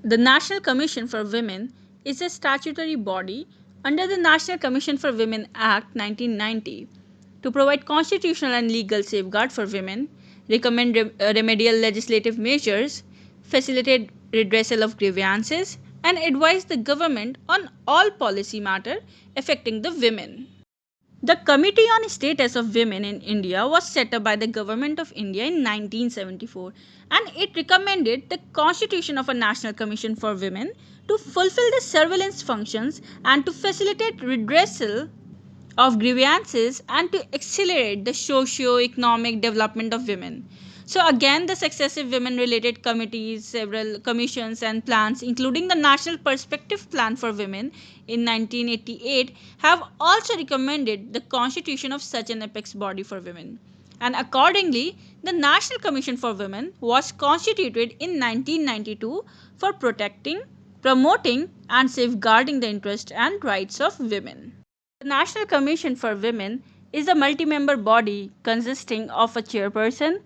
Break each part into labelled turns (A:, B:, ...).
A: The National Commission for Women is a statutory body under the National Commission for Women Act 1990 to provide constitutional and legal safeguard for women, recommend remedial legislative measures, facilitate redressal of grievances, and advise the government on all policy matters affecting the women. The Committee on Status of Women in India was set up by the Government of India in 1974, and it recommended the constitution of a National Commission for Women to fulfill the surveillance functions and to facilitate redressal of grievances and to accelerate the socio-economic development of women. So again, the successive women-related committees, several commissions and plans, including the National Perspective Plan for Women in 1988, have also recommended the constitution of such an apex body for women. And accordingly, the National Commission for Women was constituted in 1992 for protecting, promoting, and safeguarding the interests and rights of women. The National Commission for Women is a multi-member body consisting of a chairperson,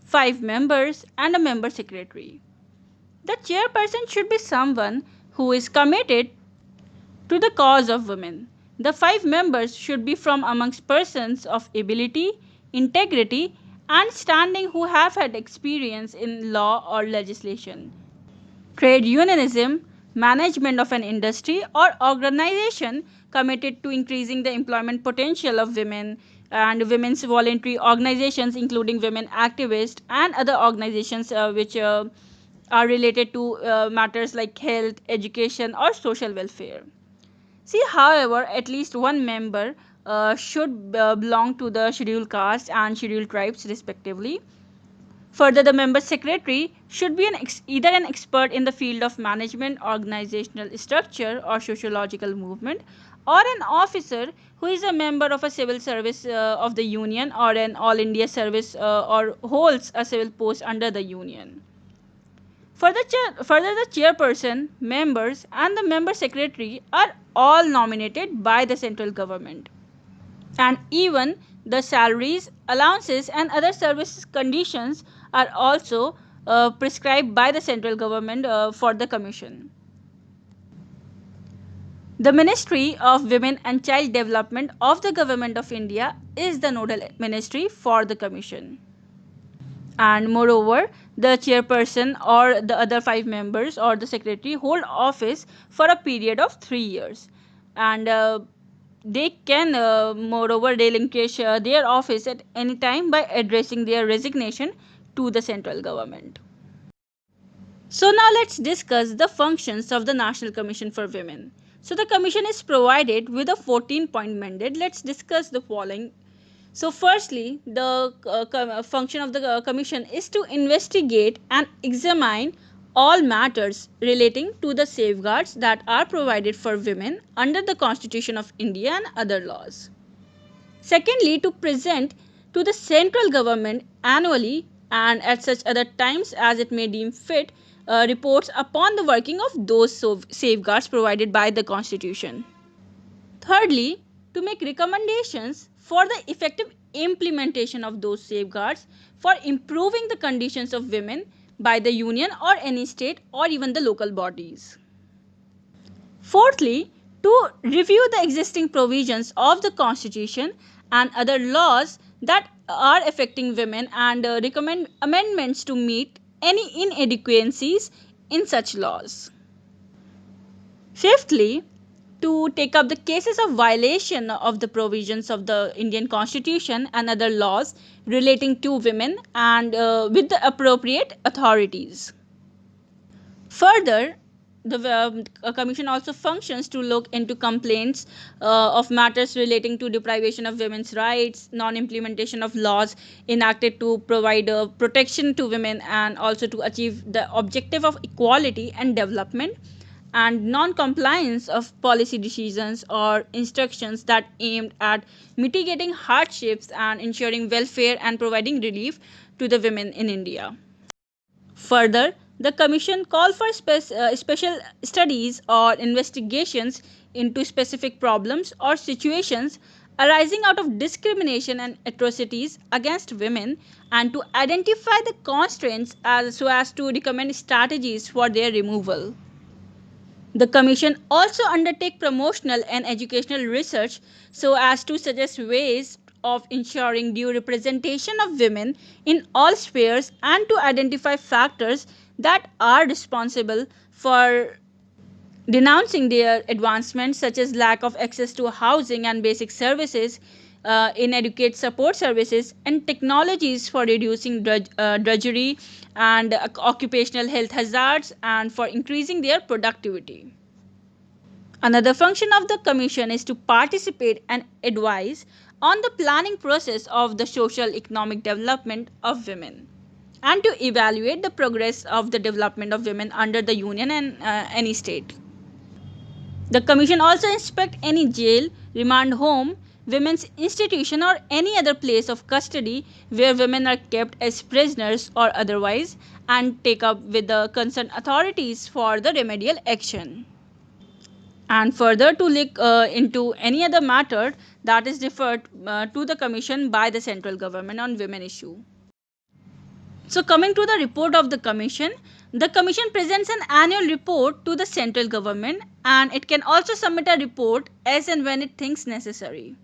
A: 5 members, and a member secretary. The chairperson should be someone who is committed to the cause of women. The 5 members should be from amongst persons of ability, integrity, and standing who have had experience in law or legislation, trade unionism, management of an industry or organization committed to increasing the employment potential of women, and women's voluntary organizations including women activists and other organizations which are related to matters like health, education or social welfare. See, however, at least one member should belong to the scheduled caste and scheduled tribes respectively. Further, the member secretary should be either an expert in the field of management, organizational structure, or sociological movement, or an officer who is a member of a civil service of the union or an all India service or holds a civil post under the union. Further, the chairperson, members, and the member secretary are all nominated by the central government, and even the salaries, allowances, and other service conditions are also prescribed by the central government for the commission. The Ministry of Women and Child Development of the Government of India is the nodal ministry for the commission. And moreover, the chairperson or the other 5 members or the secretary hold office for a period of 3 years, and they can moreover relinquish their office at any time by addressing their resignation to the central government. So now let's discuss the functions of the National Commission for Women. So the commission is provided with a 14-point mandate. Let's discuss the following. So firstly, the function of the commission is to investigate and examine all matters relating to the safeguards that are provided for women under the Constitution of India and other laws. Secondly, to present to the central government annually and at such other times as it may deem fit reports upon the working of those safeguards provided by the Constitution. Thirdly, to make recommendations for the effective implementation of those safeguards for improving the conditions of women by the union or any state or even the local bodies. Fourthly, to review the existing provisions of the Constitution and other laws that are affecting women and recommend amendments to meet any inadequacies in such laws. Fifthly, to take up the cases of violation of the provisions of the Indian Constitution and other laws relating to women and with the appropriate authorities. Further, the commission also functions to look into complaints of matters relating to deprivation of women's rights, non-implementation of laws enacted to provide protection to women and also to achieve the objective of equality and development, and non-compliance of policy decisions or instructions that aimed at mitigating hardships and ensuring welfare and providing relief to the women in India. Further, the Commission called for special studies or investigations into specific problems or situations arising out of discrimination and atrocities against women and to identify the constraints so as to recommend strategies for their removal. The Commission also undertake promotional and educational research so as to suggest ways of ensuring due representation of women in all spheres and to identify factors that are responsible for denouncing their advancements such as lack of access to housing and basic services, inadequate support services, and technologies for reducing drudgery and occupational health hazards and for increasing their productivity. Another function of the Commission is to participate and advise on the planning process of the social economic development of women and to evaluate the progress of the development of women under the Union and any state. The Commission also inspect any jail, remand home, women's institution or any other place of custody where women are kept as prisoners or otherwise and take up with the concerned authorities for the remedial action. And further to look into any other matter that is referred to the Commission by the central government on women issue. So coming to the report of the Commission presents an annual report to the central government and it can also submit a report as and when it thinks necessary.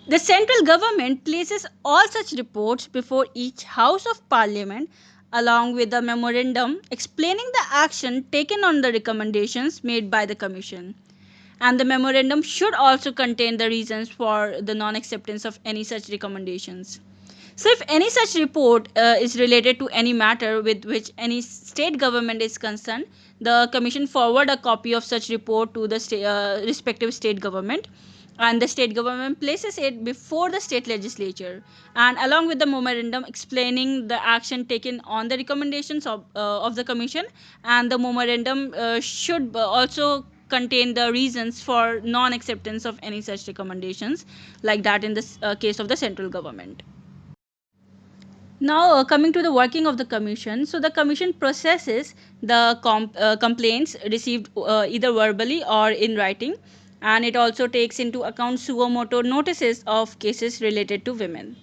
A: The central government places all such reports before each House of Parliament along with a memorandum explaining the action taken on the recommendations made by the Commission. And the memorandum should also contain the reasons for the non acceptance of any such recommendations. So, if any such report is related to any matter with which any state government is concerned, the Commission forward a copy of such report to the respective state government, and the state government places it before the state legislature, and along with the memorandum explaining the action taken on the recommendations of the Commission, and the memorandum should also contain the reasons for non acceptance of any such recommendations, like that in this case of the central government. Now, coming to the working of the Commission, so the Commission processes the complaints received either verbally or in writing, and it also takes into account suo motu notices of cases related to women.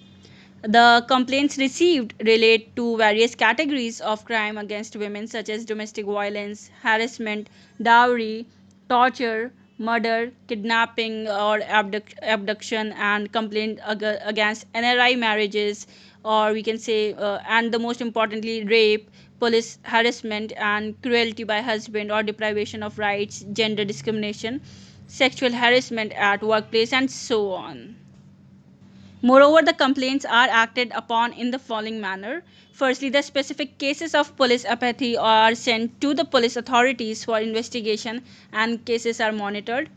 A: The complaints received relate to various categories of crime against women, such as domestic violence, harassment, dowry, torture, murder, kidnapping or abduction, and complaint against NRI marriages, or we can say, and the most importantly, rape, police harassment, and cruelty by husband or deprivation of rights, gender discrimination, sexual harassment at workplace, and so on. Moreover, the complaints are acted upon in the following manner. Firstly, the specific cases of police apathy are sent to the police authorities for investigation and cases are monitored.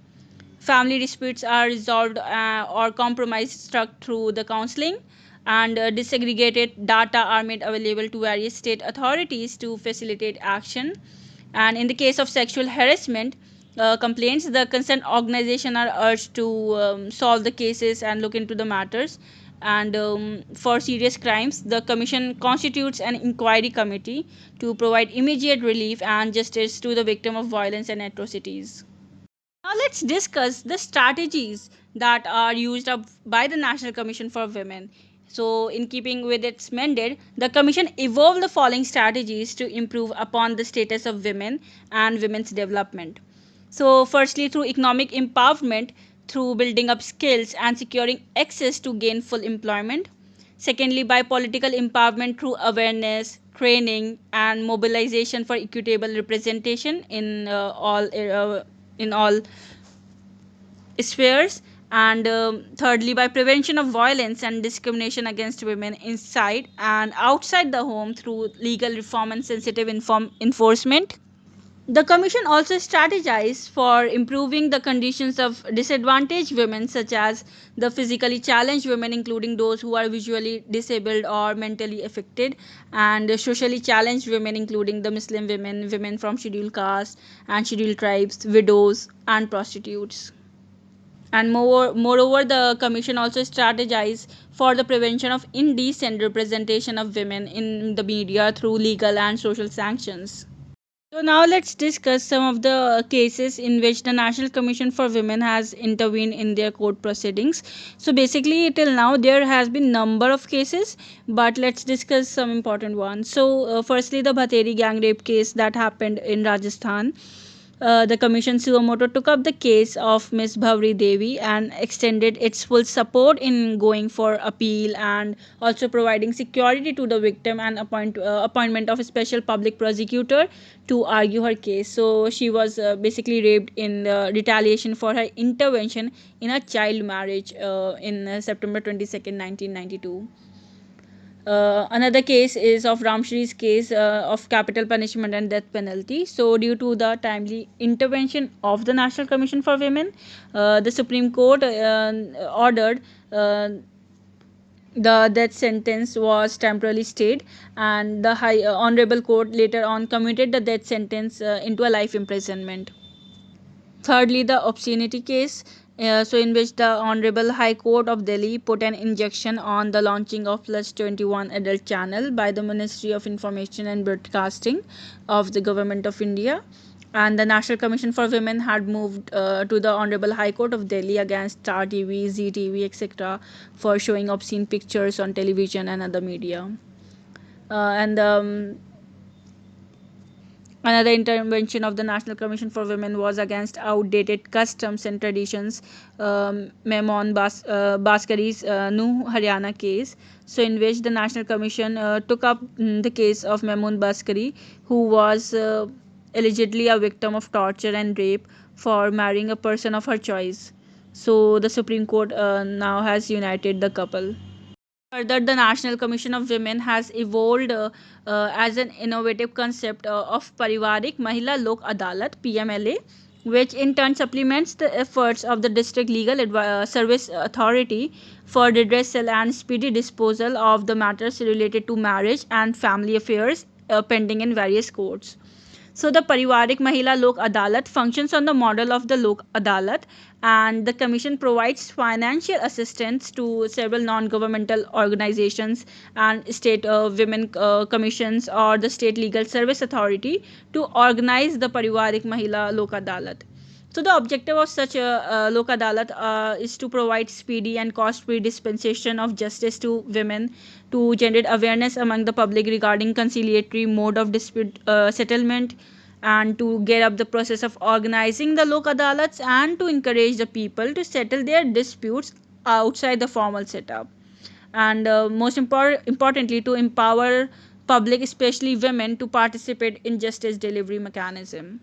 A: Family disputes are resolved or compromise struck through the counseling, and disaggregated data are made available to various state authorities to facilitate action. And in the case of sexual harassment complaints, the concerned organization are urged to solve the cases and look into the matters. And for serious crimes, the Commission constitutes an inquiry committee to provide immediate relief and justice to the victim of violence and atrocities. Now let's discuss the strategies that are used up by the National Commission for Women. So, in keeping with its mandate, the Commission evolved the following strategies to improve upon the status of women and women's development. So, firstly, through economic empowerment, through building up skills and securing access to gainful employment. Secondly, by political empowerment through awareness, training, and mobilization for equitable representation in all spheres. And thirdly, by prevention of violence and discrimination against women inside and outside the home through legal reform and sensitive enforcement. The Commission also strategized for improving the conditions of disadvantaged women, such as the physically challenged women, including those who are visually disabled or mentally affected, and socially challenged women, including the Muslim women, women from scheduled castes and scheduled tribes, widows, and prostitutes. And moreover, the Commission also strategized for the prevention of indecent representation of women in the media through legal and social sanctions. So now let's discuss some of the cases in which the National Commission for Women has intervened in their court proceedings. So basically till now there has been number of cases, but let's discuss some important ones. So firstly, the Bhateri gang rape case that happened in Rajasthan. The Commission suo moto took up the case of Ms. Bhavri Devi and extended its full support in going for appeal, and also providing security to the victim and appointment of a special public prosecutor to argue her case. So she was basically raped in retaliation for her intervention in a child marriage in September 22nd, 1992. Another case is of Ramshri's case of capital punishment and death penalty. So, due to the timely intervention of the National Commission for Women, the Supreme Court ordered the death sentence was temporarily stayed, and the High Honorable Court later on commuted the death sentence into a life imprisonment. Thirdly, the obscenity case, in which the Honorable High Court of Delhi put an injunction on the launching of Plus 21 adult channel by the Ministry of Information and Broadcasting of the Government of India. And the National Commission for Women had moved to the Honorable High Court of Delhi against Star TV, Zee TV, etc., for showing obscene pictures on television and other media. And Another intervention of the National Commission for Women was against outdated customs and traditions, Memon Baskari's New Haryana case, so in which the National Commission took up the case of Memon Baskari, who was allegedly a victim of torture and rape for marrying a person of her choice. So the Supreme Court now has united the couple. Further, the National Commission of Women has evolved as an innovative concept of Parivarik Mahila Lok Adalat (PMLA), which in turn supplements the efforts of the District Legal Service Authority for redressal and speedy disposal of the matters related to marriage and family affairs pending in various courts. So the Parivarik Mahila Lok Adalat functions on the model of the Lok Adalat, and the commission provides financial assistance to several non-governmental organizations and state women commissions or the state legal service authority to organize the Parivarik Mahila Lok Adalat. So the objective of such a Lok Adalat is to provide speedy and cost-free dispensation of justice to women, to generate awareness among the public regarding conciliatory mode of dispute settlement, and to get up the process of organizing the Lok Adalats, and to encourage the people to settle their disputes outside the formal setup, and importantly to empower public, especially women, to participate in justice delivery mechanism.